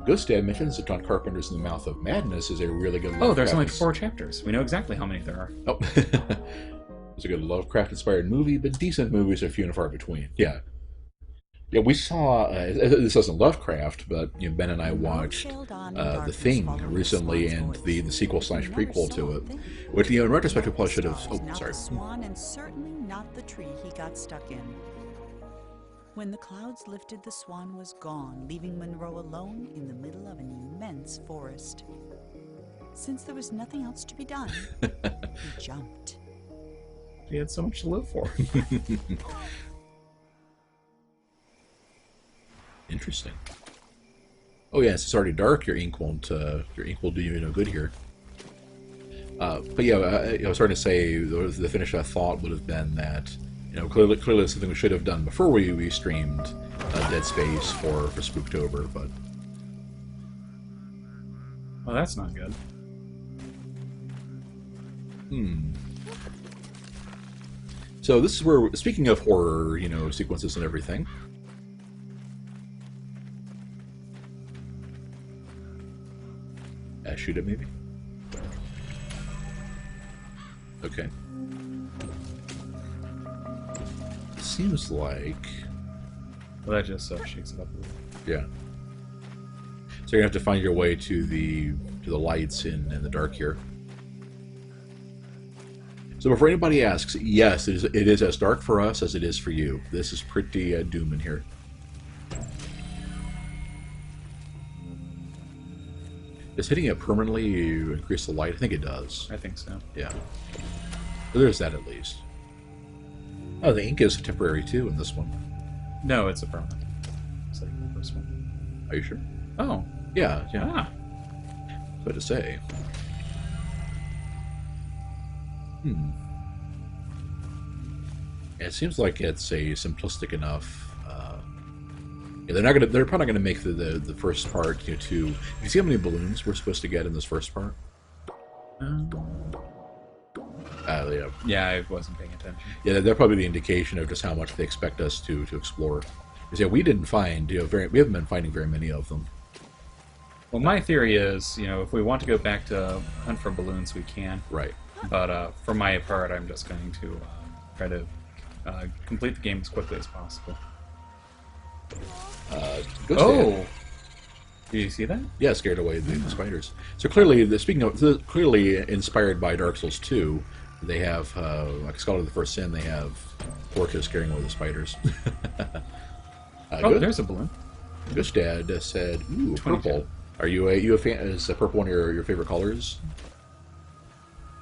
Gustad mentions that John Carpenter's In the Mouth of Madness is a really good Oh, there's only Lovecraft- 4 chapters. We know exactly how many there are. Oh. It's a good Lovecraft-inspired movie, but decent movies are few and far between. Yeah. Yeah, we saw, this isn't Lovecraft, but Ben and I watched The Thing recently, and the sequel/prequel to it, which, in retrospect, we probably should have... Oh, not sorry. the swan, and certainly not the tree he got stuck in. When the clouds lifted, the swan was gone, leaving Monroe alone in the middle of an immense forest. Since there was nothing else to be done, he jumped. He had so much to live for. Interesting. Oh yes, it's already dark. Your ink will do you no good here. But yeah, I was starting to say the finish I thought would have been that clearly something we should have done before we streamed Dead Space for Spooktober, but Well, that's not good. So this is where, speaking of horror, sequences and everything. Shoot it, maybe? Okay. Seems like... Well, that just shakes it up a little. Yeah. So you're going to have to find your way to the lights in the dark here. So before anybody asks, yes, it is as dark for us as it is for you. This is pretty doom in here. Does hitting it permanently increase the light? I think it does. I think so. Yeah. But there's that at least. Oh, the ink is temporary too in this one. No, it's a permanent. It's like the first one. Are you sure? Oh. Yeah, yeah. Ah. What to say? It seems like it's a simplistic enough. Yeah, they're probably not gonna make the first part too. You see how many balloons we're supposed to get in this first part? Yeah. Yeah, I wasn't paying attention. Yeah, they're probably the indication of just how much they expect us to explore. Because yeah, we didn't find we haven't been finding very many of them. Well, my theory is, if we want to go back to hunt for balloons, we can. Right. But for my part, I'm just going to try to complete the game as quickly as possible. Oh! Did you see that? Yeah, scared away the spiders. So clearly, clearly inspired by Dark Souls 2, they have, like Scholar of the First Sin, they have torches scaring away the spiders. Oh, there's a balloon. Gustad said, "Ooh, 22. purple. Are you a fan? Is purple one of your favorite colors?"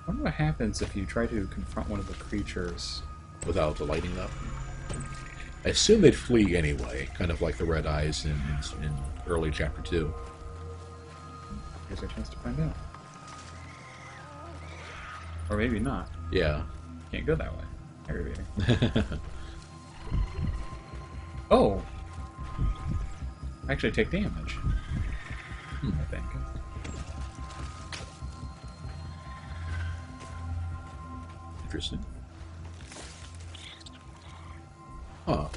I wonder what happens if you try to confront one of the creatures without lighting up. I assume they'd flee anyway, kind of like the red eyes in early chapter 2. Here's our chance to find out. Or maybe not. Yeah. Can't go that way. Aggravating. Oh! Actually take damage. I think. Interesting. Huh.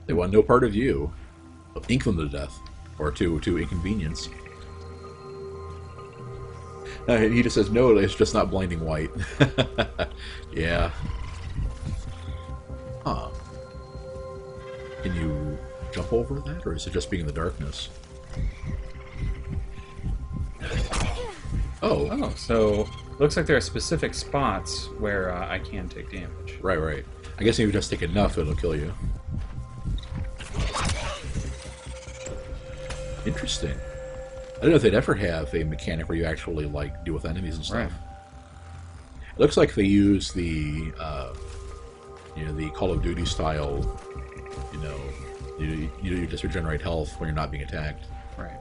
They want no part of you. Ink them to death. Or to inconvenience. He just says, no, it's just not blinding white. Yeah. Huh. Can you jump over that, or is it just being in the darkness? Oh. Oh, so looks like there are specific spots where I can take damage. Right, right. I guess if you just take enough, it'll kill you. Interesting. I don't know if they'd ever have a mechanic where you actually, like, deal with enemies and stuff. Right. It looks like they use the, the Call of Duty style, you just regenerate health when you're not being attacked. Right.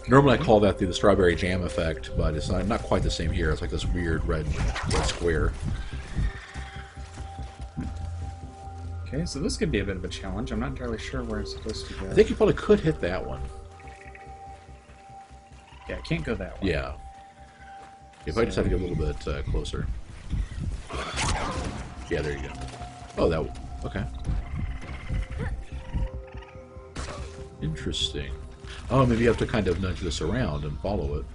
Normally I call that the strawberry jam effect, but it's not quite the same here. It's like this weird red square. Okay, so this could be a bit of a challenge. I'm not entirely sure where I'm supposed to go. I think you probably could hit that one. Yeah, I can't go that way. Yeah. If I just have to get a little bit closer. Yeah, there you go. Oh, Okay. Interesting. Oh, maybe you have to kind of nudge this around and follow it.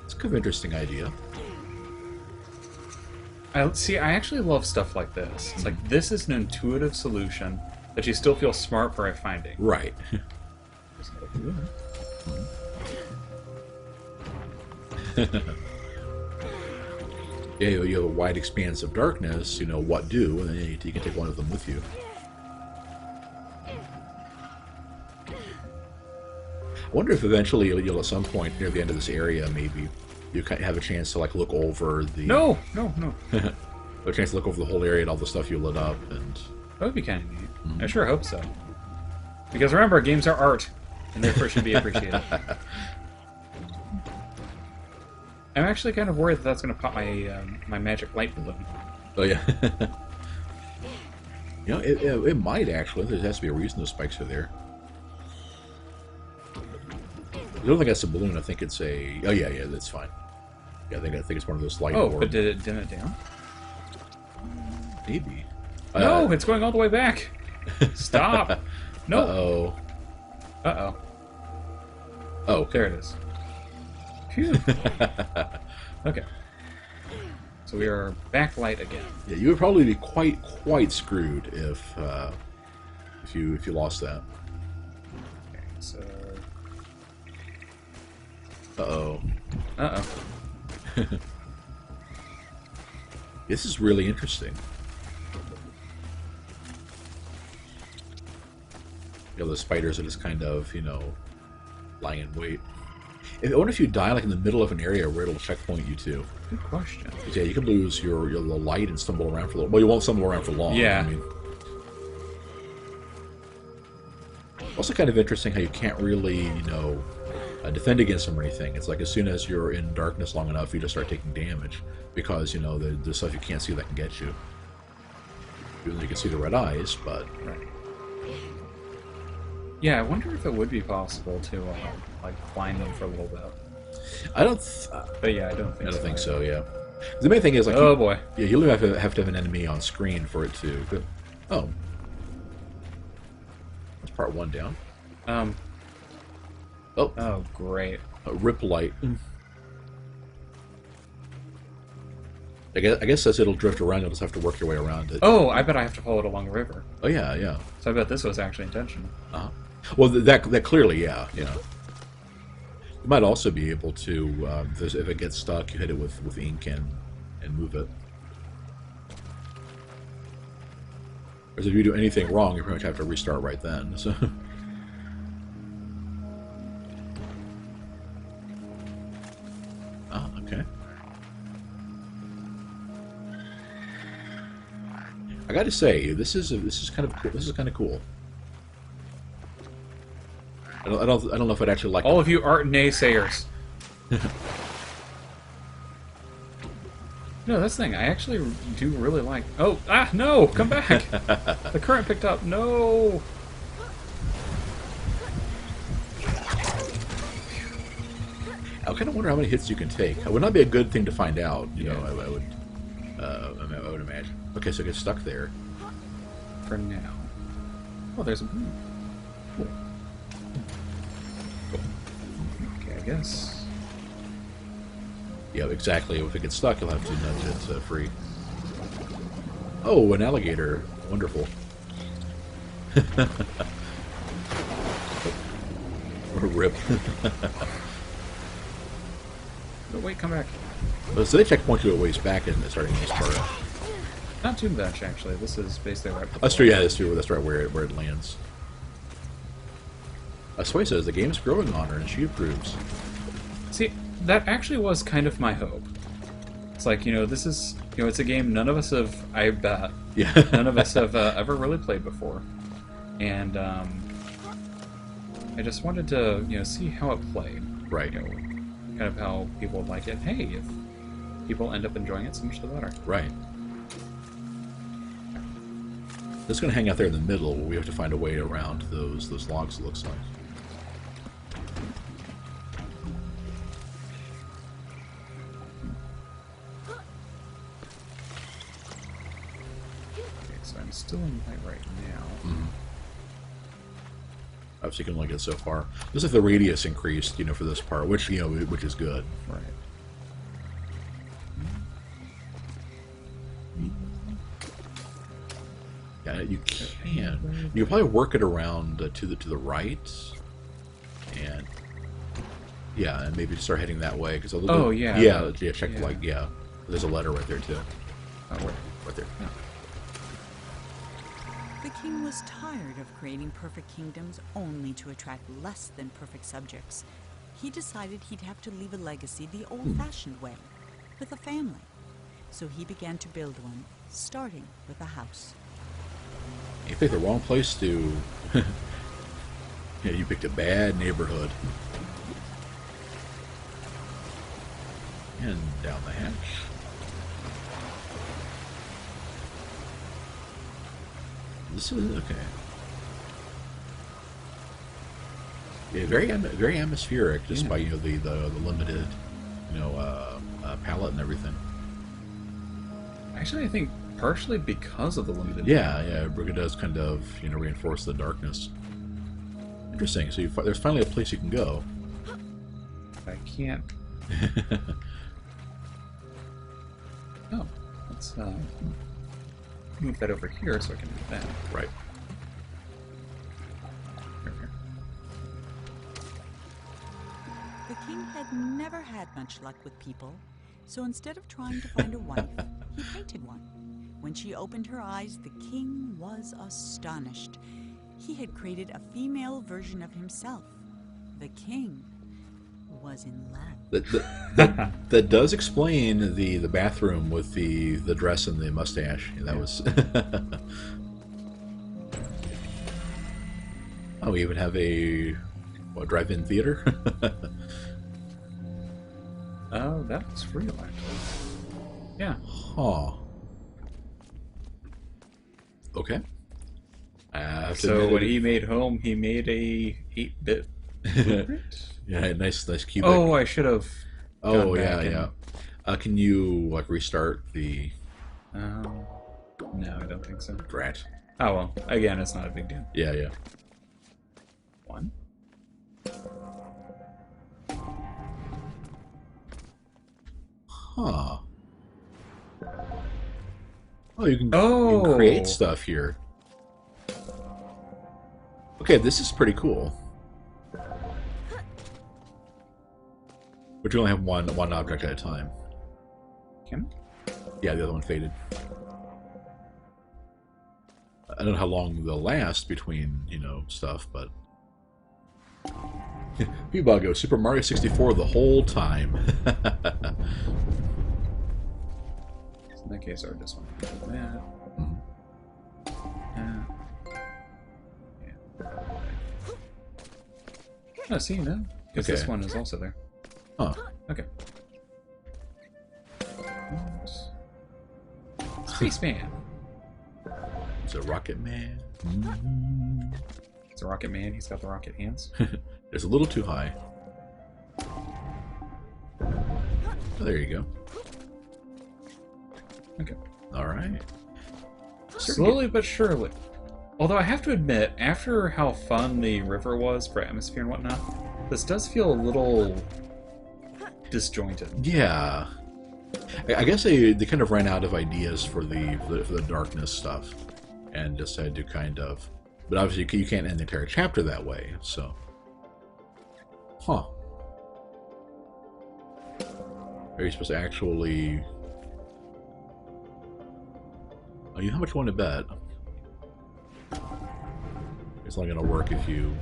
It's kind of an interesting idea. I actually love stuff like this. It's like, this is an intuitive solution that you still feel smart for finding. Right. Yeah, you have a wide expanse of darkness, you know what do, and then you can take one of them with you. I wonder if eventually you'll at some point near the end of this area, maybe you kind of have a chance to like look over the No. a chance to look over the whole area and all the stuff you lit up, and That would be kind of neat. I sure hope so. Because remember, games are art, and therefore should be appreciated. I'm actually kind of worried that that's going to pop my my magic light balloon. oh yeah, you know it might actually. There has to be a reason those spikes are there. I don't think that's a balloon. I think it's a. Oh yeah, that's fine. Yeah, I think it's one of those light. Oh, orb. but did it dim it down? Maybe. No, it's going all the way back. Stop. No. Uh-oh. Uh-oh. Oh, okay. There it is. Phew. Okay. So we are backlight again. Yeah, you would probably be quite screwed if you lost that. Okay, so... Uh-oh. Uh-oh. This is really interesting. You know, the spiders are just kind of, you know, lying in wait. I wonder if you die like in the middle of an area where it'll checkpoint you to. Good question. Yeah, you could lose your little light and stumble around for a little. Well, you won't stumble around for long. Yeah. I mean, also kind of interesting how you can't really, you know, defend against them or anything. It's like as soon as you're in darkness long enough, you just start taking damage because, you know, there's stuff you can't see that can get you. Even though you can see the red eyes, but... Right. Yeah, I wonder if it would be possible to, like, blind them for a little bit. I don't... But yeah, I don't think so. I don't think so, yeah. The main thing is, like... Oh, boy. Yeah, you have to have an enemy on screen for it to... Oh. That's part one down. Oh. Oh, great. Rip light. I guess as it'll drift around, you'll just have to work your way around it. Oh, I bet I have to follow it along the river. Oh, yeah. So I bet this was actually intentional. Uh-huh. Well, that clearly, yeah. You might also be able to, if it gets stuck, you hit it with ink and move it. Whereas if you do anything wrong, you pretty much have to restart right then. So. Oh, okay. I got to say, this is kind of cool. I don't know if I'd actually like all of you art naysayers. No, that's the thing. I actually do really like. Oh, no! Come back. The current picked up. No. I kind of wonder how many hits you can take. It would not be a good thing to find out. You know, I would imagine. Okay, so it gets stuck there. For now. Oh, there's a. Cool. Okay, I guess. Yeah, exactly. If it gets stuck, you'll have to nudge it free. Oh, an alligator. Wonderful. What a rip. Oh, wait, come back. So they checkpoint you a ways back in starting this part. Not too much, actually. This is basically right before. That's true, yeah, that's true. That's right where it lands. Sway says the game's growing on her and she approves. See, that actually was kind of my hope. It's like, this is, it's a game none of us have, I bet, yeah. none of us have ever really played before. And I just wanted to, see how it played. Right. Kind of how people would like it. Hey, if people end up enjoying it, so much the better. Right. It's going to hang out there in the middle. We have to find a way around those logs, it looks like. so I'm still in light right now. Mm-hmm. Obviously, you can only get so far. Looks like the radius increased, for this part, which which is good. Right. Yeah, you can. You can probably work it around to the right, and yeah, and maybe start heading that way because Oh yeah. yeah, check yeah. There's a letter right there too. Oh, wait. Right there. Yeah. The king was tired of creating perfect kingdoms only to attract less than perfect subjects. He decided he'd have to leave a legacy the old-fashioned way, with a family. So he began to build one, starting with a house. You picked the wrong place to. Yeah, you picked a bad neighborhood. And down the hatch. This is okay. Yeah, very atmospheric, just by the limited, palette and everything. Actually, I think partially because of the limited. Yeah, Brugge does kind of reinforce the darkness. Interesting. So there's finally a place you can go. I can't. Oh, let's move that over here so I can do that. Right. Here. The king had never had much luck with people, so instead of trying to find a wife, he painted one. When she opened her eyes, the king was astonished. He had created a female version of himself. The king was in love. That does explain the bathroom with the dress and the mustache. That was. Oh, we even have a drive-in theater. Oh, that was real, actually. Yeah. Huh. Okay. So when he made home, he made a 8-bit blueprint. Yeah, nice cube. Oh, I should have. Oh yeah. Can you restart the? No, I don't think so. Drat. Oh well. Again, it's not a big deal. Yeah. 1. Huh. Oh, you can create stuff here. Okay, this is pretty cool. But you only have one object at a time. Can Yeah, the other one faded. I don't know how long they'll last between, stuff, but... Bebop goes Super Mario 64 the whole time. In that case, I would just want to do that. Oh, see, no. Because this one is also there. Huh. Okay. Spaceman. It's a Rocket Man. It's a Rocket Man. He's got the rocket hands. It's a little too high. Oh, there you go. Okay. Alright. Slowly but surely. Although I have to admit, after how fun the river was for atmosphere and whatnot, this does feel a little disjointed. Yeah. I guess they kind of ran out of ideas for the darkness stuff, and decided to kind of. But obviously, you can't end the entire chapter that way. So, huh? Are you supposed to actually? Oh, you know how much you want to bet? It's only going to work if you.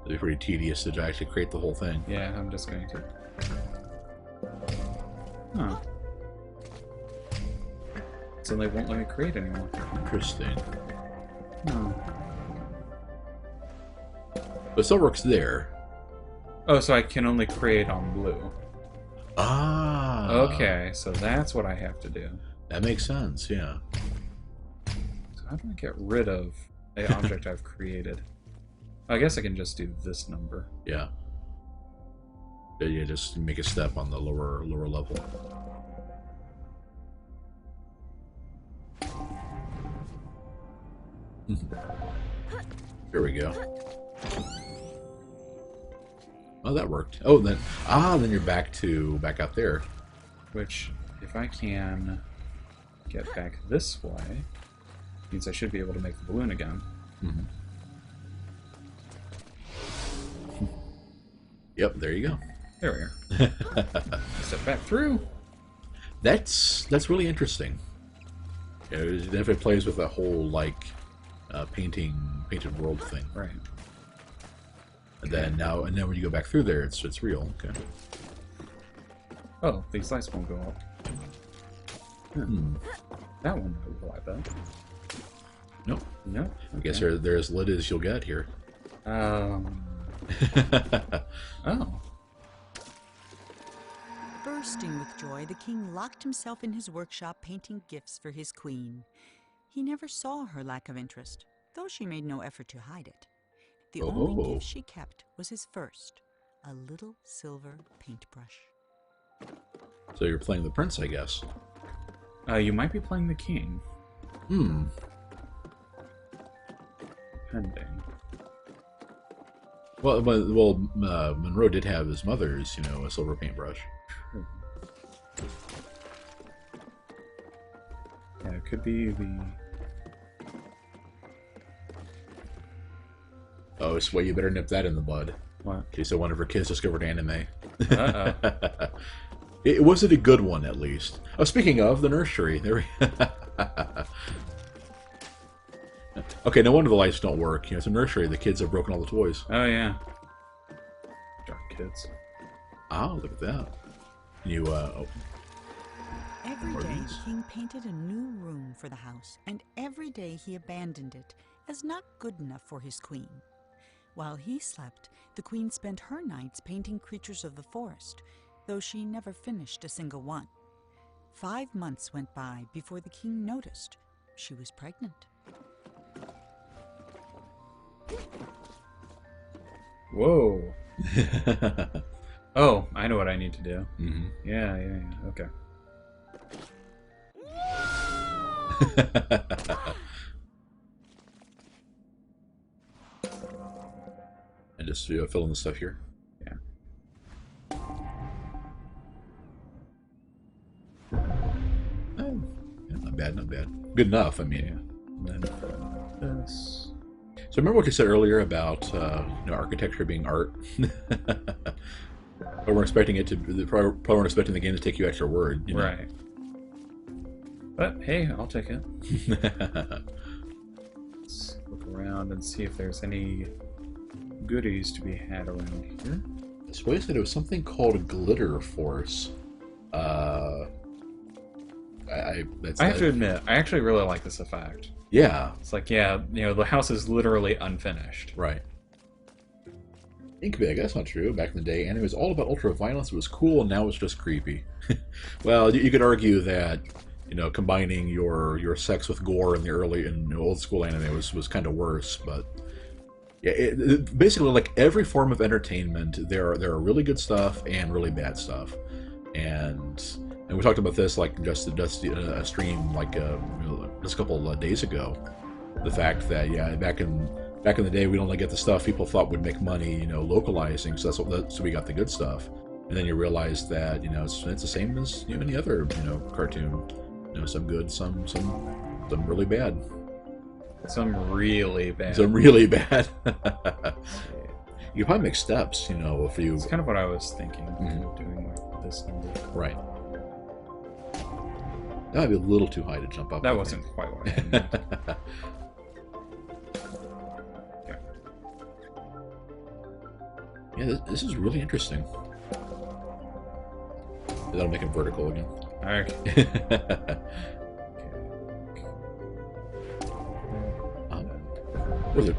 It'd be pretty tedious to actually create the whole thing. Yeah, I'm just going to. Huh. So they won't let me create anymore. Interesting. Hmm. But it still works there. Oh, so I can only create on blue. Ah. Okay, so that's what I have to do. That makes sense, yeah. So how do I get rid of an object I've created? I guess I can just do this number. Yeah. Yeah, just make a step on the lower level. Here we go. Oh, that worked. Oh, then you're back out there. Which, if I can get back this way, means I should be able to make the balloon again. Mm-hmm. Yep, there you go. There we are. Step back through. That's really interesting. Yeah, it definitely plays with that whole like painted world thing. Right. And then now when you go back through there, it's real. Okay. Oh, these lights won't go up. That one might go like that. Nope. No. Okay. I guess they're as lit as you'll get here. Oh. Bursting with joy, the king locked himself in his workshop painting gifts for his queen. He never saw her lack of interest, though she made no effort to hide it. The only gift she kept was his first, a little silver paintbrush. So you're playing the prince, I guess. You might be playing the king. Depending. Well, Monroe did have his mother's, a silver paintbrush. Yeah, it could be the... Oh, so you better nip that in the bud. What? In case one of her kids discovered anime. Uh-oh. It wasn't a good one, at least. Oh, speaking of, the nursery. There we... Okay, no wonder the lights don't work. It's a nursery. The kids have broken all the toys. Oh, yeah. Dark kids. Oh, look at that. Every day, the king painted a new room for the house, and every day he abandoned it as not good enough for his queen. While he slept, the queen spent her nights painting creatures of the forest, though she never finished a single one. 5 months went by before the king noticed she was pregnant. Whoa. Oh, I know what I need to do. Mm-hmm. Yeah, okay. And just fill in the stuff here. Yeah. Oh, yeah, not bad, not bad. Good enough, I mean. Yeah. And then this. So remember what you said earlier about architecture being art? But we're expecting it to probably weren't expecting the game to take you at your word. Right. But hey, I'll take it. Let's look around and see if there's any goodies to be had around here. So I said it was something called Glitter Force. I have to admit, I actually really like this effect. Yeah. It's like, yeah, the house is literally unfinished. Right. It could be, I guess not true. Back in the day, anime was all about ultra-violence. It was cool, and now it's just creepy. Well, you could argue that, combining your sex with gore in the old school anime was kind of worse, but yeah, basically like every form of entertainment, there are really good stuff and really bad stuff, and we talked about this like just a stream like just a couple of days ago. The fact that back in the day we'd only get the stuff people thought would make money, localizing. So so we got the good stuff, and then you realize that it's the same as any other cartoon. Some good, some really bad. Some really bad. Some really bad. You probably make steps, if you. It's kind of what I was thinking. Doing like this number. Right. That would be a little too high to jump up. That wasn't quite what I meant. Okay. Yeah, this is really interesting. That'll make it vertical again. Okay.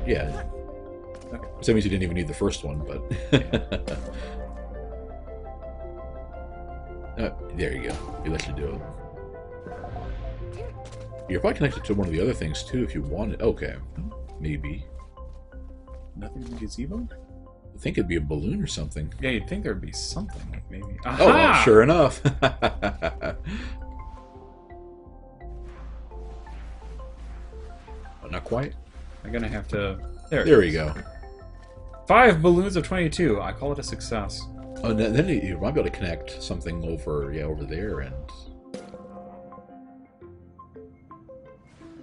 Yeah. Okay. So that means you didn't even need the first one, but. There you go. He lets you do it. You're probably connected to one of the other things too if you wanted. Okay. Maybe. Nothing in the gazebo? think it'd be a balloon or something. Yeah, you'd think there'd be something, like maybe. Aha! Oh, well, sure enough. Not quite. I'm gonna have to. There we go. 5 balloons of 22. I call it a success. Oh, then you might be able to connect something over, over there, and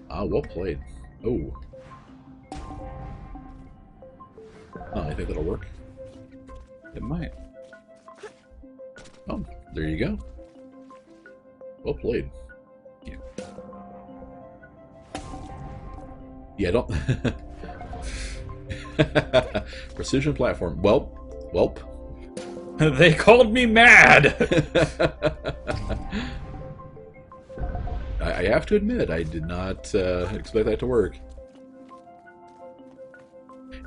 well played. Oh, I think that'll work. It might. Oh, there you go. Well played. Yeah. Yeah, don't. Precision platform. Welp. They called me mad! I have to admit, I did not expect that to work.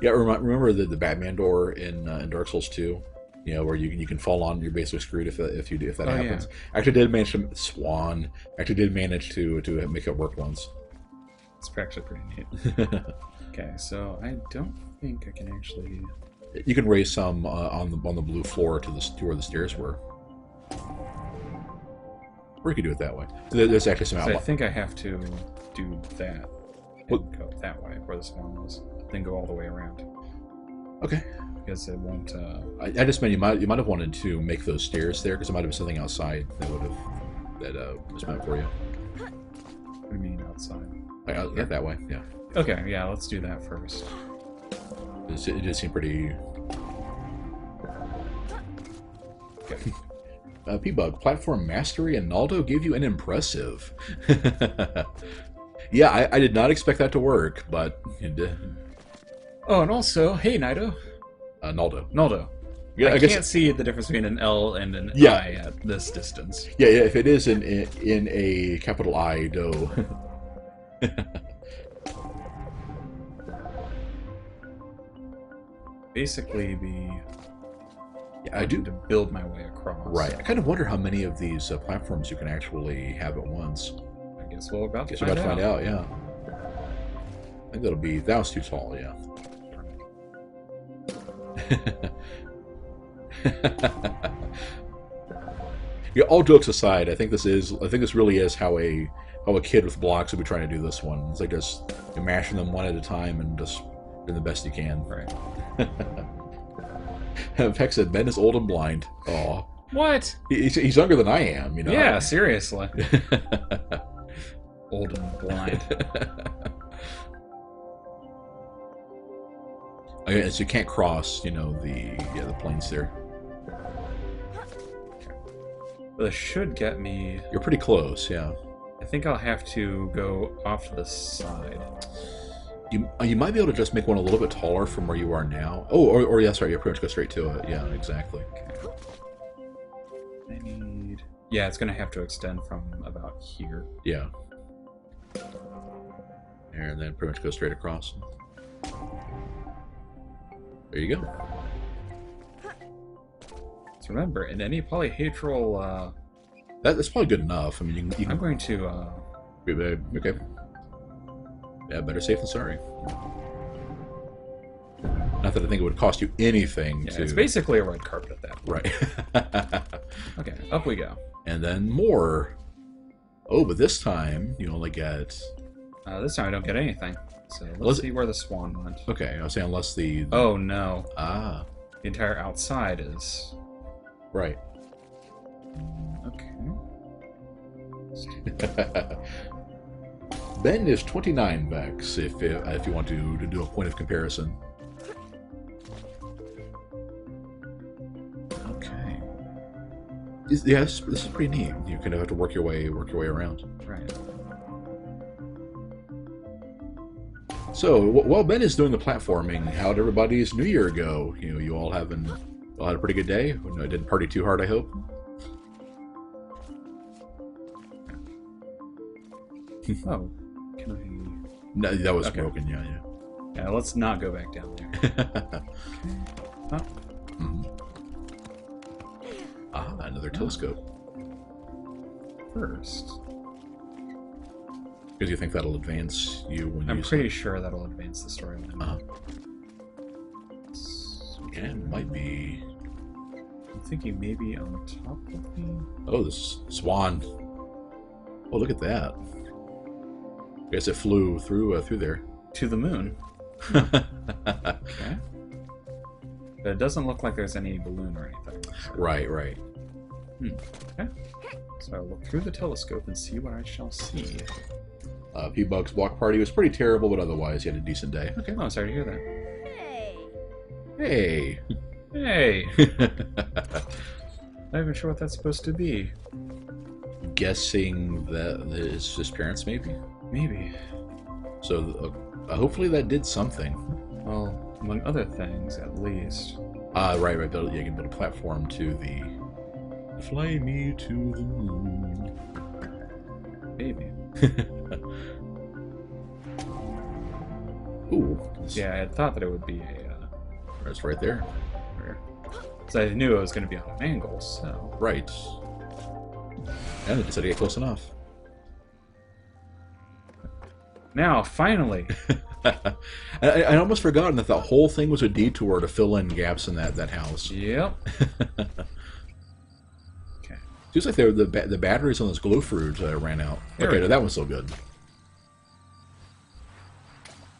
Yeah, remember the Batman door in Dark Souls 2? You know, where you can fall on, you're basically screwed if that happens. Yeah. I actually did manage to Swan. Actually did manage to make it work once. It's actually pretty neat. Okay, so I don't think I can actually. You can raise some on the blue floor to where the stairs were. Or you could do it that way. There's actually some So I outline. think I have to do that. What? And go that way, where the swan was. Then go all the way around. Okay. Because it won't. I just meant you might have wanted to make those stairs there because there might have been something outside that was meant for you. What do you mean outside? Yeah, that way. Yeah. Okay, yeah, let's do that first. It did seem pretty. Okay. P-Bug, platform mastery and Naldo gave you an impressive. Yeah, I did not expect that to work, but it did. Oh, and also, hey, Naito. Naldo. Yeah, I guess, can't see the difference between an L and an Yeah. I at this distance. Yeah, if it is in a capital I, do. Basically, I do to build my way across. Right. I kind of wonder how many of these platforms you can actually have at once. I guess we're about to Guess we're find about to out. find out. Yeah. I think that was too tall. Yeah. Yeah. All jokes aside, I think this really is how a kid with blocks would be trying to do this one. It's like just mashing them one at a time and just doing the best you can. Right. Peck said Ben is old and blind. Aw. What? He's younger than I am, you know. Yeah, seriously. Old and blind. Okay, so you can't cross, the planes there. Well, this should get me. You're pretty close, yeah. I think I'll have to go off to the side. You might be able to just make one a little bit taller from where you are now. Oh, or yeah, sorry, you pretty much go straight to it. Yeah, exactly. Okay. I need. Yeah, it's gonna have to extend from about here. Yeah. And then pretty much go straight across. There you go. So remember, in any polyhedral, That's probably good enough. I mean, you can. I'm going to. Okay. Yeah, better safe than sorry. Not that I think it would cost you anything Yeah, to. it's basically a red carpet at that point. Right. Okay, up we go. And then more. Oh, but this time you only get. This time I don't get anything. So let's see where the swan went. Okay, I was saying unless the. Oh no. Ah. The entire outside is. Right. Okay. Ben is 29 Vex, if you want to do a point of comparison. Okay. Yes, this is pretty neat. You kind of have to work your way around. Right. So while Ben is doing the platforming, how'd everybody's New Year go? You all had a pretty good day. No, didn't party too hard, I hope. Oh, can I? No, that was Okay. broken. Yeah. Yeah, let's not go back down there. Oh, Mhm. Ah, another telescope. first, Because you think that'll advance you when you. I'm pretty sure that'll advance the storyline. Uh-huh. So And might be... I'm thinking maybe on top of the... Oh, this swan. Oh, look at that. I guess it flew through there. To the moon. Okay. But it doesn't look like there's any balloon or anything. So. Right. Okay. So I'll look through the telescope and see what I shall see. P-Bug's block party was pretty terrible, but otherwise he had a decent day. Okay, well, I'm sorry to hear that. Hey! Hey! Not even sure what that's supposed to be. Guessing that it's his parents, maybe? Maybe. So, hopefully that did something. Well, among other things, at least. Right. You can build a platform to the... Fly me to the moon. Maybe. Ooh. Yeah, I had thought that it would be a... It's right there. Because I knew it was going to be on an angle, so... Right. And it decided to get close enough. Now, finally! I almost forgotten that the whole thing was a detour to fill in gaps in that house. Yep. Okay. Seems like the batteries on this glow fruit ran out. Okay, that one's so good.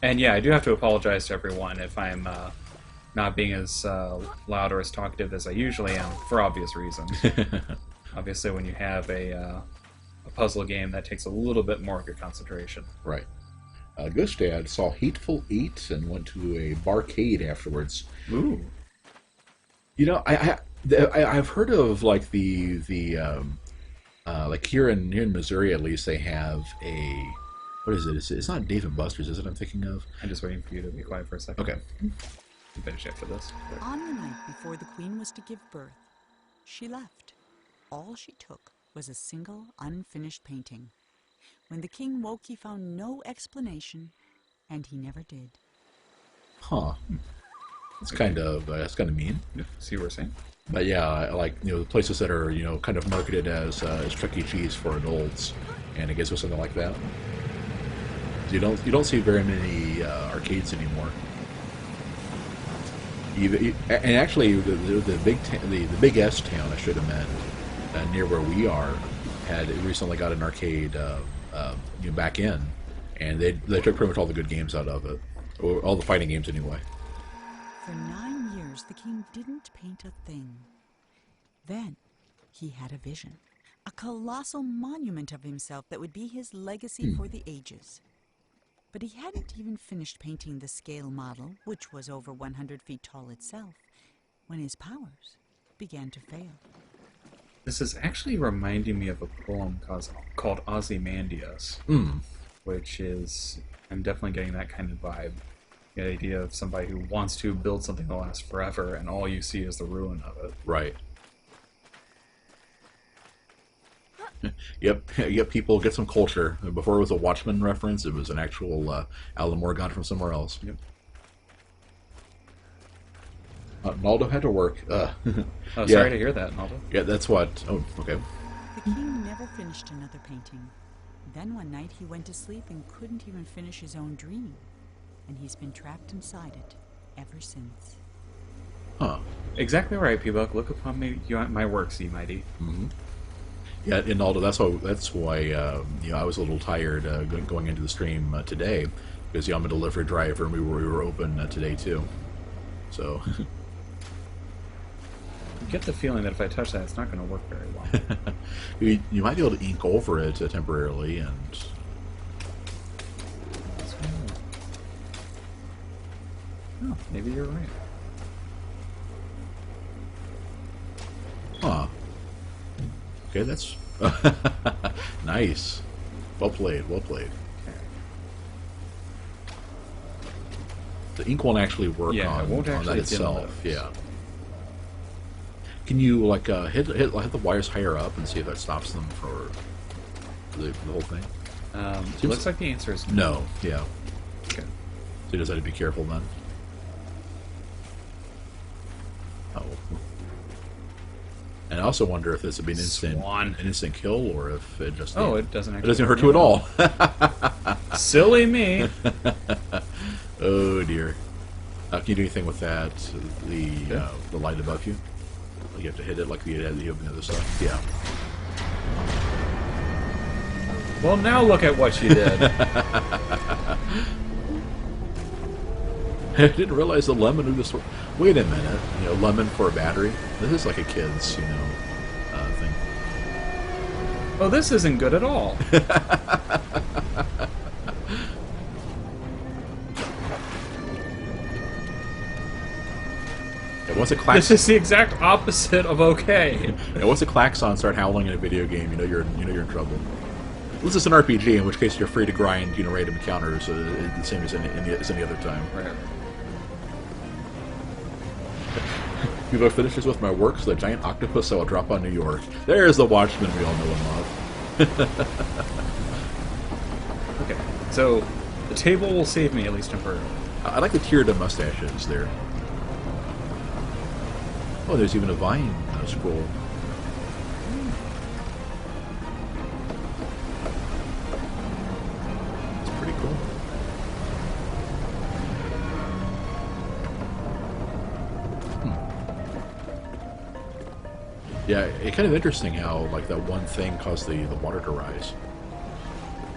And yeah, I do have to apologize to everyone if I'm not being as loud or as talkative as I usually am, for obvious reasons. Obviously, when you have a puzzle game, that takes a little bit more of your concentration. Right. Ghost Dad saw Hateful Eight and went to a barcade afterwards. Ooh. You know, I've heard of like like here in Missouri at least they have a, what is it? It's not Dave and Buster's, is it? I'm thinking of. I'm just waiting for you to be quiet for a second. Okay. We'll finish after this. On the night before the queen was to give birth, she left. All she took was a single unfinished painting. When the king woke, he found no explanation, and he never did. Huh. That's kind of mean. Yeah, see what we're saying? But yeah, like the places that are kind of marketed as Chuck E. Cheese for adults, and it gives us something like that. You don't see very many arcades anymore. And actually, the big S town, I should have meant, near where we are, had recently got an arcade back in, and they took pretty much all the good games out of it, or all the fighting games anyway. For 9 years, the king didn't paint a thing. Then he had a vision, a colossal monument of himself that would be his legacy for the ages. But he hadn't even finished painting the scale model, which was over 100 feet tall itself, when his powers began to fail. This is actually reminding me of a poem called Ozymandias, which is, I'm definitely getting that kind of vibe. The idea of somebody who wants to build something that lasts forever, and all you see is the ruin of it. Right. Yep, people get some culture. Before it was a Watchmen reference, it was an actual Alan Moore got from somewhere else. Yep. Naldo had to work. Oh, yeah. Sorry to hear that, Naldo. Yeah, that's what... Oh, okay. The king never finished another painting. Then one night he went to sleep and couldn't even finish his own dream. And he's been trapped inside it ever since. Huh. Exactly right, P-Buck. Look upon me, my works, ye mighty. Mm-hmm. Yeah, and Naldo, that's why I was a little tired going into the stream today, because I'm a delivery driver and we were open today too. So... I get the feeling that if I touch that, it's not going to work very well. you might be able to ink over it temporarily, and... Oh, maybe you're right. Huh. Okay, that's... Nice. Well played, well played. Okay. The ink won't actually work it won't on that actually itself. dim Yeah. Can you like hit the wires higher up and see if that stops them for the whole thing? It looks like the answer is no. Yeah. Okay. So you just have to be careful then. Oh. And I also wonder if this would be an instant kill, or if it just it doesn't actually hurt you at all. Silly me. Oh dear. Can you do anything with that? Yeah. The light above you? You have to hit it like you had the other side. Yeah. Well, now look at what you did. I didn't realize the lemon of this. Wait a minute. Lemon for a battery. This is like a kid's, thing. Oh, this isn't good at all. Once a This klaxon, is the exact opposite of okay. once a klaxon start howling in a video game, you're in trouble. This is an RPG, in which case you're free to grind, random encounters, the same as any other time. Right. If I finish this with my work, so the giant octopus I will drop on New York. There's the Watchman we all know and love. Okay, so the table will save me, at least temporarily. I like the tiered mustaches there. Oh, there's even a vine scroll. It's pretty cool. Yeah, it's kind of interesting how like that one thing caused the water to rise.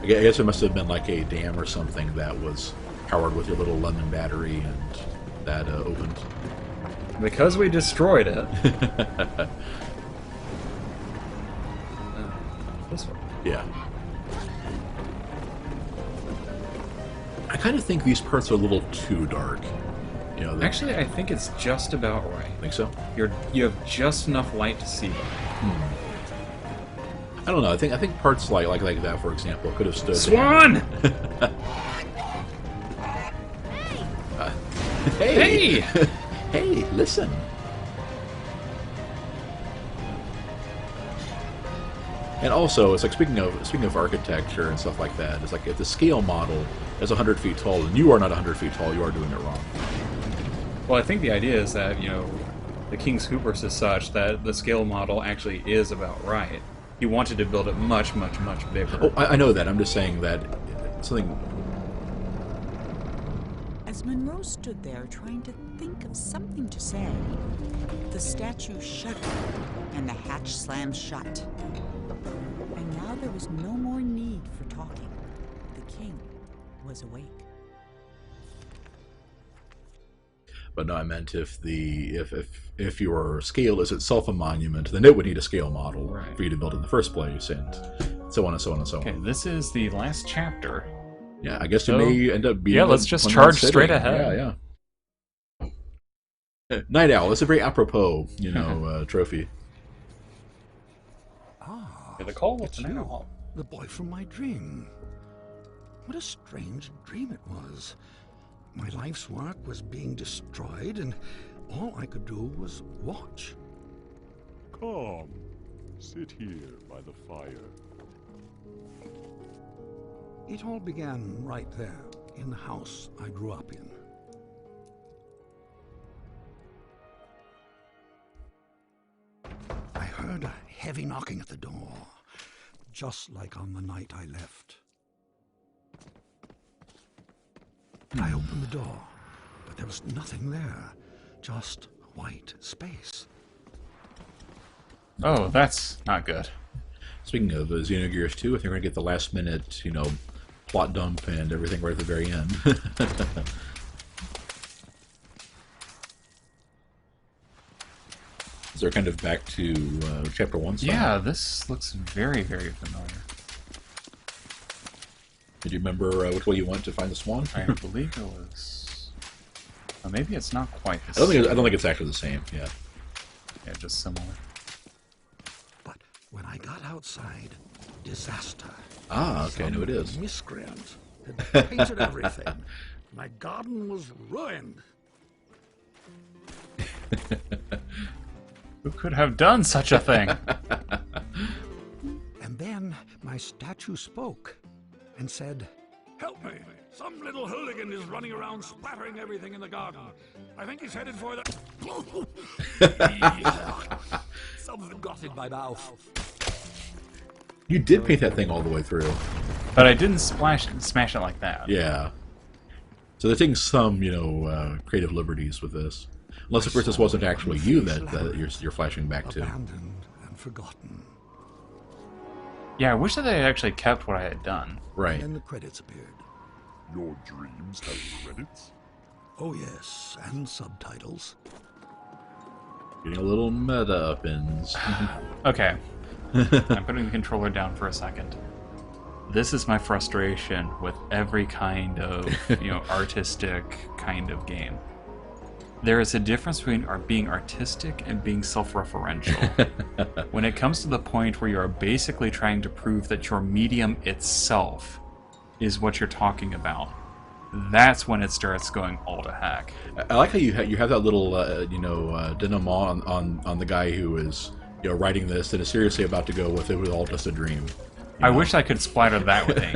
I guess it must have been like a dam or something that was powered with your little lemon battery, and that opened. Because we destroyed it. This one. Yeah. I kind of think these parts are a little too dark. Actually, I think it's just about right. Think so? You have just enough light to see them. I don't know. I think parts like that, for example, could have stood. Swan! Hey! Hey! Hey, listen. And also, it's like speaking of architecture and stuff like that, it's like if the scale model is 100 feet tall and you are not 100 feet tall, you are doing it wrong. Well, I think the idea is that, the King's Hubris is such that the scale model actually is about right. He wanted to build it much, much, much bigger. Oh, I know that. I'm just saying that something. As Monroe stood there trying to think of something to say, the statue shuddered and the hatch slammed shut. And now there was no more need for talking. The king was awake. But no, I meant if your scale is itself a monument, then it would need a scale model Right. for you to build in the first place, and so on and so on and so on. Okay, this is the last chapter. Yeah, I guess So, it may end up being. yeah, let's just one charge sitting. straight ahead. Yeah. Night Owl. That's a very apropos, trophy. Ah, The call it's to you, now. the boy from my dream. What a strange dream it was. My life's work was being destroyed, and all I could do was watch. Come, sit here by the fire. It all began right there, in the house I grew up in. I heard a heavy knocking at the door, just like on the night I left. I opened the door, but there was nothing there, just white space. Oh, that's not good. Speaking of Xenogears 2, I think we're gonna get the last minute, plot dump and everything right at the very end. So they're kind of back to chapter 1 style. Yeah, this looks very, very familiar. Did you remember which way you went to find the swan? I believe it was... Well, maybe it's not quite the I same. don't think it's actually the same. Yeah. Yeah, just similar. But when I got outside, disaster. Ah, okay, I know it Some is. miscreant had painted everything. My garden was ruined. Who could have done such a thing? And then my statue spoke and said, "Help me! Some little hooligan is running around splattering everything in the garden. I think he's headed for the..." Something got in my mouth. You did paint that thing all the way through. But I didn't smash it like that. Yeah. So they're taking some, creative liberties with this. Unless, of course, this wasn't actually you that you're flashing back to. Abandoned and forgotten. Yeah, I wish that they had actually kept what I had done. Right. Then the credits appeared. Your dreams have credits? Oh yes, and subtitles. Getting a little meta up ins. Okay. I'm putting the controller down for a second. This is my frustration with every kind of, artistic kind of game. There is a difference between being artistic and being self-referential. When it comes to the point where you are basically trying to prove that your medium itself is what you're talking about, that's when it starts going all to heck. I like how you have that little, denouement on the guy who is, writing this and is seriously about to go with it was all just a dream. I wish I could splatter that with ink.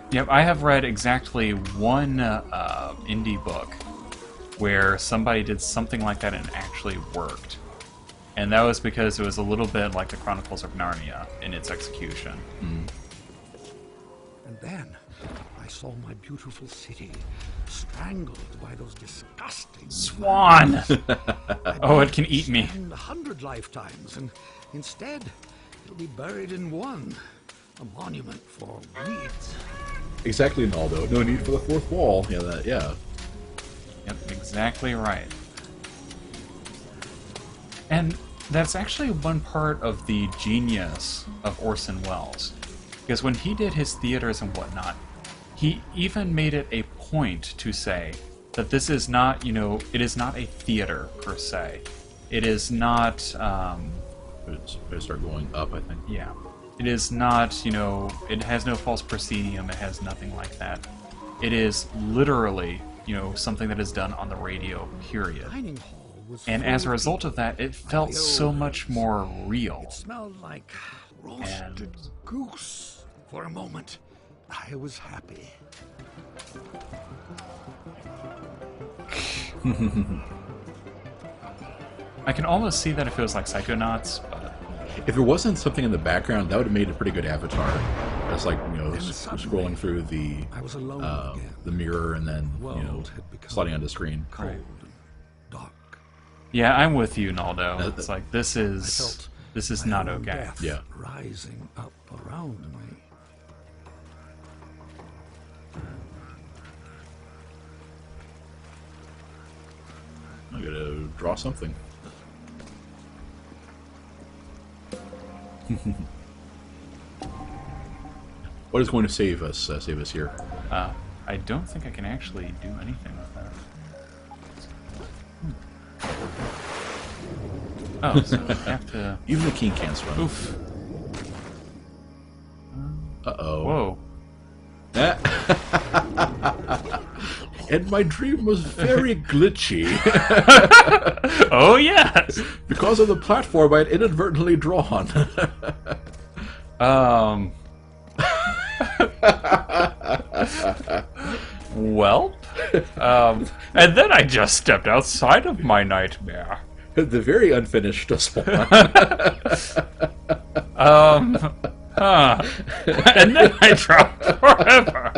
Yep, I have read exactly one indie book where somebody did something like that and it actually worked. And that was because it was a little bit like the Chronicles of Narnia in its execution. Mm. And then I saw my beautiful city strangled by those disgusting Swan! Oh, it can eat me. 100 lifetimes, and instead it'll be buried in one. A monument for weeds. Exactly, Naldo. No need for the fourth wall. Yeah. Yep, exactly right. And that's actually one part of the genius of Orson Welles. Because when he did his theaters and whatnot, he even made it a point to say that this is not, it is not a theater per se. It is not, Better start going up, I think. yeah. It is not, it has no false proscenium, it has nothing like that. It is literally, something that is done on the radio, period. Dining hall was And full as a of result of that, it felt so much more real. It smelled like roasted goose. For a moment, I was happy. I can almost see that if it was like Psychonauts, but If there wasn't something in the background, that would have made a pretty good avatar. It's like, scrolling through the I was alone again. the mirror and then, World had become sliding onto the screen. cold Right. and dark. yeah, I'm with you, Naldo. It's like this I is felt my not own okay. death Yeah. rising up around me. I gotta draw something. What is going to save us here? I don't think I can actually do anything with that. Oh, so I have to. Even the king can't swim. Oof. Uh-oh. Whoa. And my dream was very glitchy. Oh yes. Because of the platform I had inadvertently drawn. Welp. And then I just stepped outside of my nightmare. The very unfinished swan. Huh. And then I dropped forever.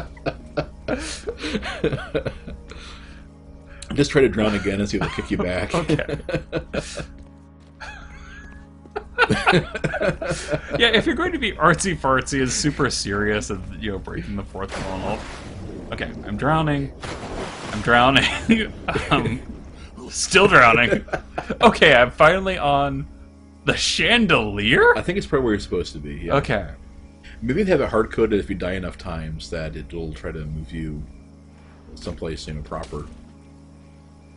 Just try to drown again and see if they'll kick you back. Okay. Yeah, if you're going to be artsy fartsy and super serious and breaking the fourth wall and all. Okay, I'm drowning. Still drowning. Okay, I'm finally on the chandelier? I think it's probably where you're supposed to be. Yeah. Okay. Maybe they have it hard coded if you die enough times that it'll try to move you someplace proper.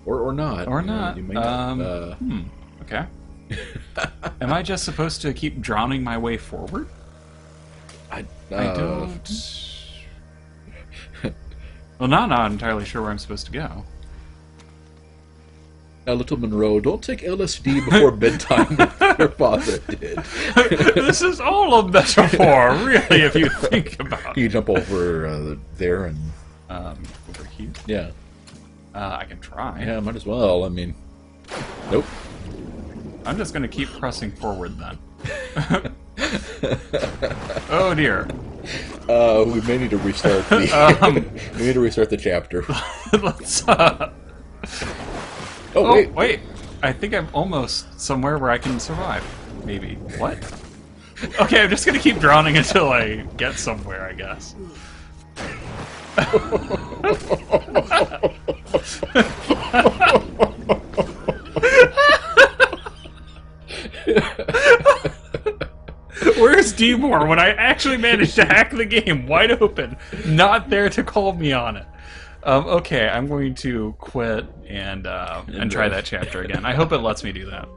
Or not. Or not. You may not. Okay. Am I just supposed to keep drowning my way forward? I don't... Well, now I'm not entirely sure where I'm supposed to go. Now, little Monroe, don't take LSD before bedtime like your father did. This is all a metaphor, really, if you think about it. You jump over there and... Over here? Yeah. I can try. Yeah, might as well. I mean... Nope. I'm just going to keep pressing forward, then. Oh, dear. We may need to restart the. We need to restart the chapter. Let's. Oh wait, wait. I think I'm almost somewhere where I can survive. Maybe. What? Okay, I'm just gonna keep drowning until I get somewhere, I guess. Where's Demore when I actually managed to hack the game wide open? Not there to call me on it. Okay, I'm going to quit and try that chapter again. I hope it lets me do that.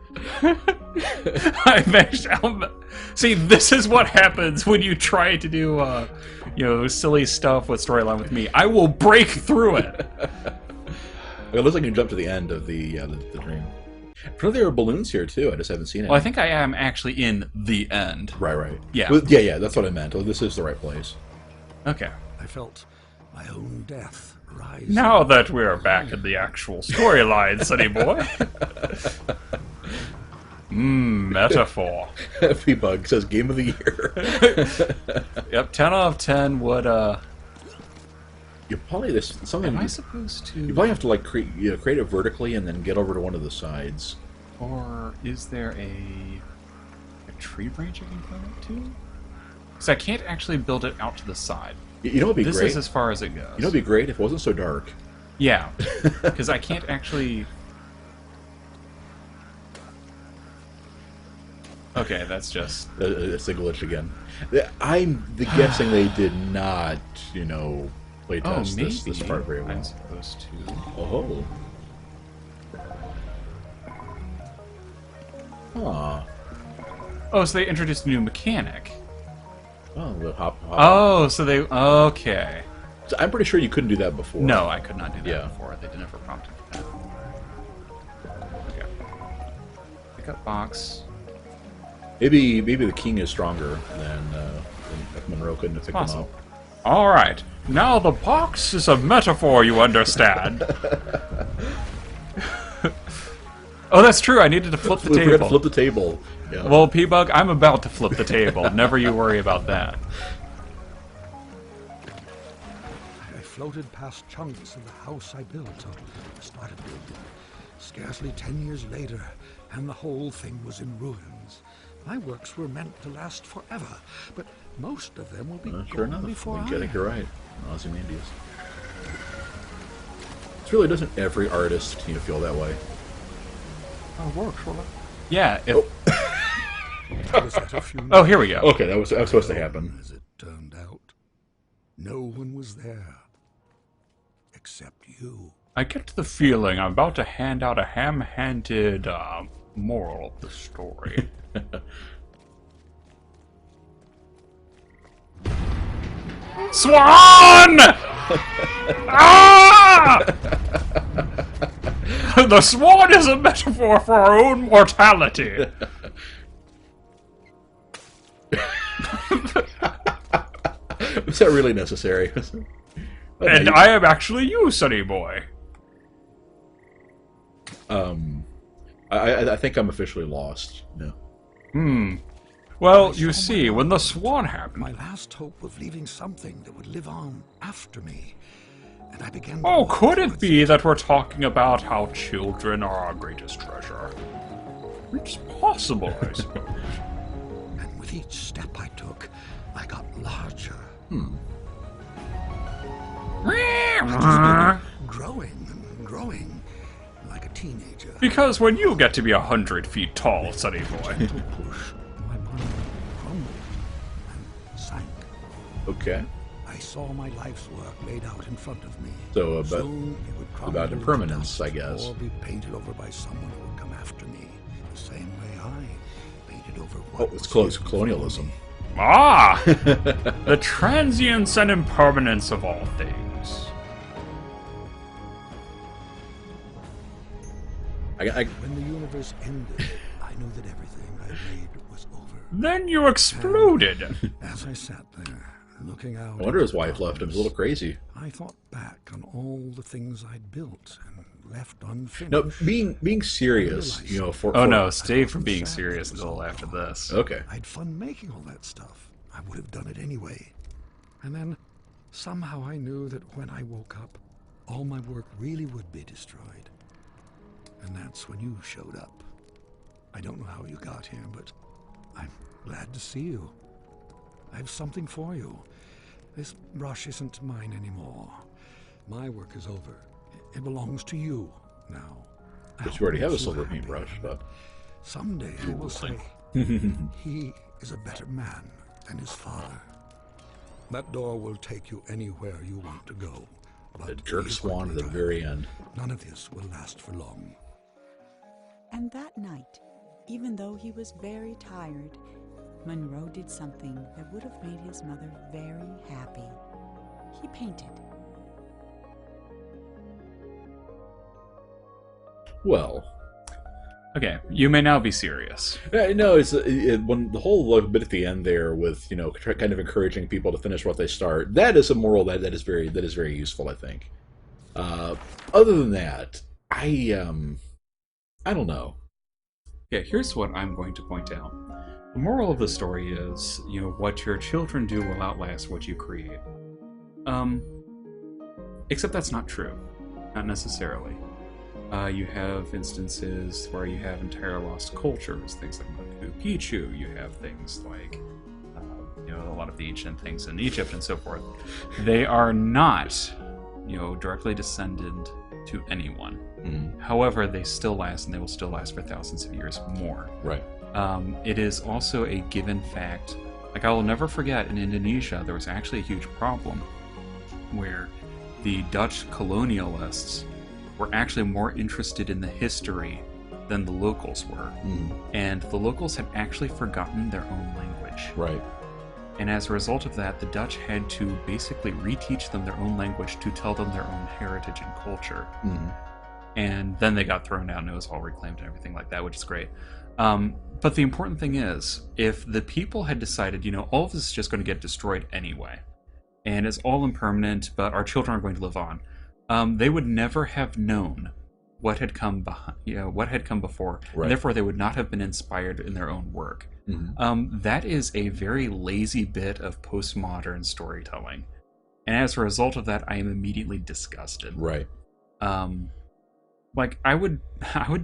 I managed. See, this is what happens when you try to do, silly stuff with storyline with me. I will break through it. It looks like you jumped to the end of the dream. Apparently there are balloons here too. I just haven't seen it. Well, I think I am actually in the end. Right. Yeah. Well, yeah. That's what I meant. Well, this is the right place. Okay. I felt my own death rise. Now that we're back in the actual storyline, Sonny boy. Metaphor. P-Bug says game of the year. Yep, 10 out of 10 would, You probably there's something. Am I supposed to... You probably have to like create it vertically and then get over to one of the sides. Or is there a tree branch I can climb up to? Because I can't actually build it out to the side. You know what'd be This great? is as far as it goes. You know what'd be great if it wasn't so dark. Yeah, because I can't actually... Okay, that's just... It's a glitch again. I'm guessing they did not, play test this part very well. I'm supposed to... Oh. Huh. Oh, so they introduced a new mechanic. Oh, the hop. Oh, so they... Okay. So I'm pretty sure you couldn't do that before. No, I could not do that Yeah. before. They never prompted for that. Okay. Pick up box. Maybe the king is stronger than if Monroe couldn't have picked him Possible. up. All right. Now the box is a metaphor, you understand. Oh, that's true. I needed to flip the We forgot to table. flip the table. Yeah. Well, P-Bug, I'm about to flip the table. Never you worry about that. I floated past chunks of the house I built, or started building. Scarcely 10 years later, and the whole thing was in ruins. My works were meant to last forever, but most of them will be Sure gone enough, before I I think you're right. Ozymandias. It's really doesn't every artist feel that way? Oh, works. Yeah. If... I was at a funeral. Oh, here we go. Okay, that was supposed to happen. As it turned out, no one was there except you. I get the feeling I'm about to hand out a ham-handed moral of the story. Swan! Ah! The swan is a metaphor for our own mortality. Was that really necessary? And I am actually you, Sonny boy. I think I'm officially lost. Yeah. Well, you see, when the swan happened... My last hope of leaving something that would live on after me. And I began... Oh, could it be that we're talking about how children are our greatest treasure? It's possible, I suppose. And with each step I took, I got larger. Growing and growing, like a teenager. Because when you get to be 100 feet tall, Sonny boy... Gentle push, my mind crumbled and sank. Okay. I saw my life's work laid out in front of me. So about Soon it would crumble about into impermanence, dust I guess. Or be painted over by someone who would come after me, the same way I painted over what it's was close here colonialism. before me. Ah! The transience and impermanence of all things. When the universe ended, I knew that everything I made was over. Then you exploded. As I sat there, looking out... I wonder into his the wife left him. It's a little darkness, crazy. I thought back on all the things I'd built and left unfinished. No, being serious, for... Oh no, stay from being serious until after this. Okay. I had fun making all that stuff. I would have done it anyway. And then somehow I knew that when I woke up, all my work really would be destroyed. And that's when you showed up. I don't know how you got here, but I'm glad to see you. I have something for you. This brush isn't mine anymore. My work is over. It belongs to you now. But you already have a Makes you silver happy. paintbrush, but Someday I will say, he is a better man than his father. That door will take you anywhere you want to go. the But jerk please swan quickly at the drive. very end. None of this will last for long. And that night, even though he was very tired, Monroe did something that would have made his mother very happy. He painted. Well, Okay, you may now be serious. no, when the whole bit at the end there with kind of encouraging people to finish what they start. That is a moral that is very useful, I think. Other than that, I don't know. Yeah, here's what I'm going to point out. The moral of the story is, what your children do will outlast what you create. Except that's not true. Not necessarily. You have instances where you have entire lost cultures, things like Machu Picchu. You have things like, a lot of the ancient things in Egypt and so forth. They are not, directly descended to anyone. Mm, However, they still last, and they will still last for thousands of years more. right. It is also a given fact. Like, I will never forget, in Indonesia, there was actually a huge problem where the Dutch colonialists were actually more interested in the history than the locals were. Mm, And the locals had actually forgotten their own language. right. And as a result of that, the Dutch had to basically reteach them their own language to tell them their own heritage and culture. Mm, And then they got thrown out and it was all reclaimed and everything like that, which is great. But the important thing is, if the people had decided, all of this is just going to get destroyed anyway, and it's all impermanent, but our children are going to live on, they would never have known what had come behind, what had come before, Right. and therefore they would not have been inspired in their own work. That is a very lazy bit of postmodern storytelling, and as a result of that, I am immediately disgusted. right. Like, I would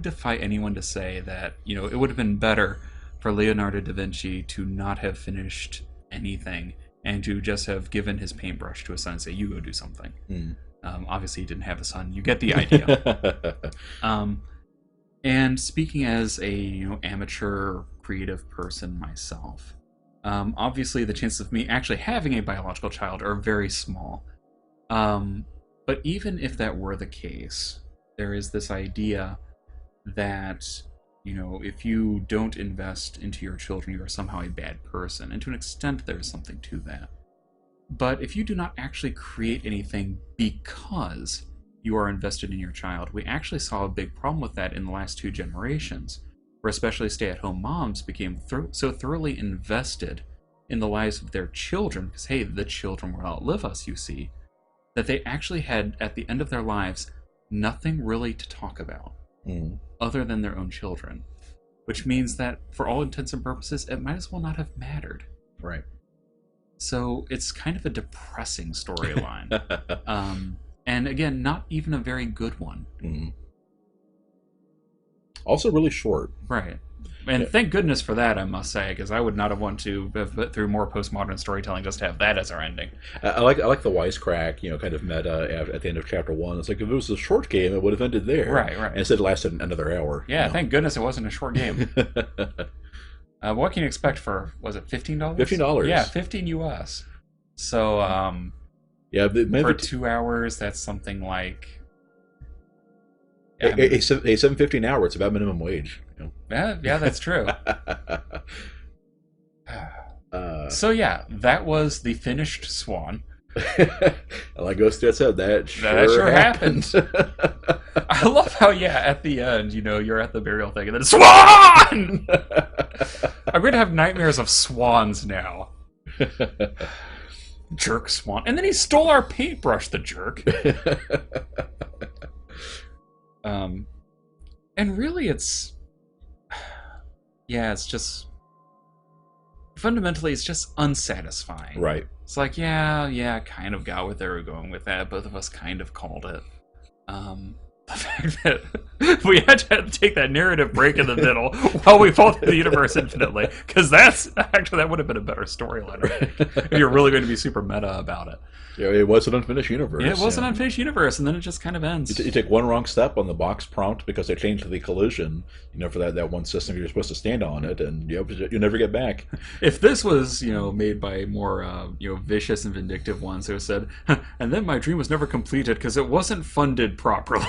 defy anyone to say that, it would have been better for Leonardo da Vinci to not have finished anything and to just have given his paintbrush to his son and say, you go do something. Mm. Obviously, he didn't have a son. You get the idea. And speaking as a amateur creative person myself, obviously the chances of me actually having a biological child are very small. But even if that were the case, there is this idea that, if you don't invest into your children, you are somehow a bad person. And to an extent, there is something to that. But if you do not actually create anything because you are invested in your child, we actually saw a big problem with that in the last 2 generations, where especially stay-at-home moms became so thoroughly invested in the lives of their children, because, hey, the children will outlive us, you see, that they actually had, at the end of their lives, nothing really to talk about other than their own children, which means that for all intents and purposes, it might as well not have mattered. Right. So it's kind of a depressing storyline. And again, not even a very good one. Mm. Also really short. Right. And thank goodness for that, I must say, because I would not have wanted to have put through more postmodern storytelling just to have that as our ending. I like the wisecrack, kind of meta at the end of chapter 1. It's like, if it was a short game, it would have ended there. Right. And instead it lasted another hour. Yeah, thank goodness it wasn't a short game. What can you expect for, was it $15? $15. Yeah, 15 US. So, yeah, maybe for 2 hours, that's something like... a $7.50 an hour. It's about minimum wage. Yeah, that's true. So yeah, that was the finished Swan. Like Ghost Jet said, that sure happened. I love how, at the end, you're at the burial thing, and then Swan! I'm going to have nightmares of swans now. Jerk swan. And then he stole our paintbrush, the jerk. And really it's... Yeah, it's just... fundamentally it's just unsatisfying. Right. It's like, yeah, kind of got what they were going with that. Both of us kind of called it. The fact that we had to take that narrative break in the middle while we fall through the universe infinitely, because that would have been a better storyline. If you're really going to be super meta about it. Yeah, it was an unfinished universe. Yeah, it was an unfinished universe, and then it just kind of ends. You take one wrong step on the box prompt because they changed the collision, for that one system you're supposed to stand on it, and you never get back. If this was, made by more, vicious and vindictive ones who said, and then my dream was never completed because it wasn't funded properly.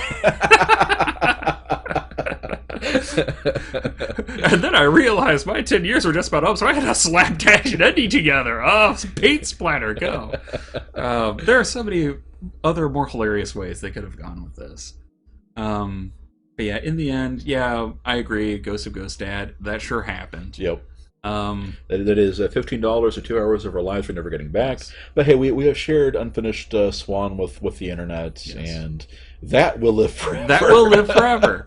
And then I realized my 10 years were just about up, so I had to slap Dash and Eddie together. Oh, paint splatter, go. There are so many other more hilarious ways they could have gone with this. But yeah, in the end, I agree. Ghost of Ghost Dad, that sure happened. Yep. That is $15 or 2 hours of our lives we're never getting back. Yes. But hey, we have shared Unfinished Swan with the internet, Yes. and that will live forever. That will live forever.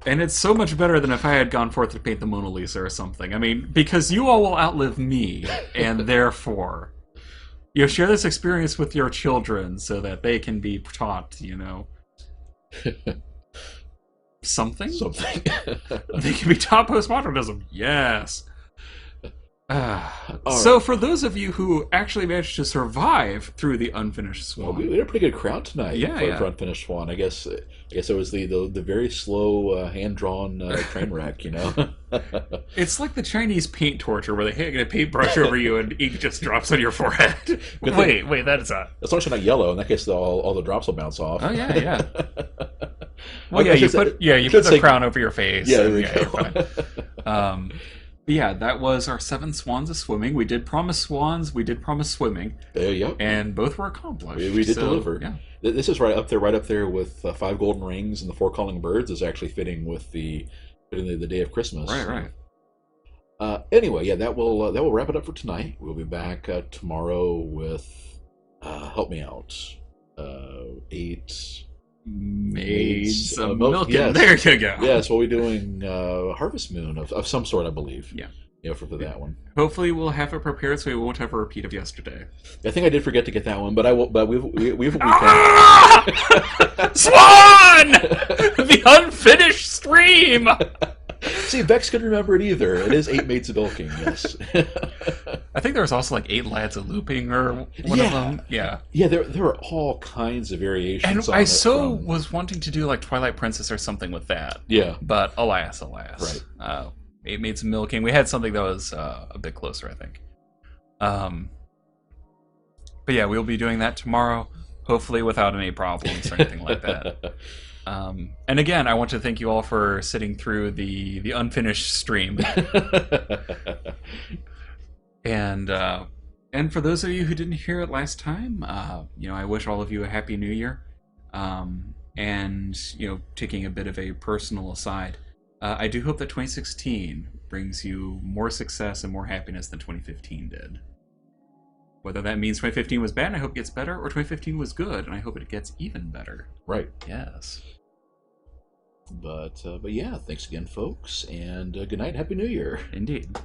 And it's so much better than if I had gone forth to paint the Mona Lisa or something. I mean, because you all will outlive me, and therefore, share this experience with your children so that they can be taught, something? Something. They can be taught postmodernism. Yes. So for those of you who actually managed to survive through the Unfinished Swan, Well, we had a pretty good crowd tonight Yeah, for Unfinished Swan. I guess it was the very slow hand-drawn train wreck, it's like the Chinese paint torture where they hang a paintbrush over you and ink just drops on your forehead. Wait, that is not. As long as you're not yellow, in that case, all the drops will bounce off. Oh yeah. Well, you put the crown over your face. Yeah, and, there we you're go. fine. Yeah, that was our 7 swans of swimming. We did promise swans. We did promise swimming. There you go. And both were accomplished. We did deliver. Yeah. This is right up there with 5 golden rings and the 4 calling birds is actually fitting with the day of Christmas. Right. Anyway, that will wrap it up for tonight. We'll be back tomorrow with help me out. 8 Maids of milk. milk. Yes. There you go. Yes, we'll be doing Harvest Moon of some sort, I believe. Yeah. For that one. Hopefully, we'll have it prepared so we won't have a repeat of yesterday. I think I did forget to get that one, but I will. But we've Swan! The unfinished stream. See, Vex could remember it either. It is 8 maids of milking. Yes. I think there was also like 8 lads of looping or one of them. Yeah. Yeah, there are all kinds of variations. And on I it was wanting to do like Twilight Princess or something with that. Yeah. But alas. Right. 8 maids of milking. We had something that was a bit closer, I think. But yeah, we'll be doing that tomorrow. Hopefully without any problems or anything like that. And again, I want to thank you all for sitting through the unfinished stream. And for those of you who didn't hear it last time, I wish all of you a happy new year. And taking a bit of a personal aside, I do hope that 2016 brings you more success and more happiness than 2015 did. Whether that means 2015 was bad and I hope it gets better, or 2015 was good and I hope it gets even better. Right. Yes. But yeah, thanks again, folks, and good night, Happy New Year. Indeed.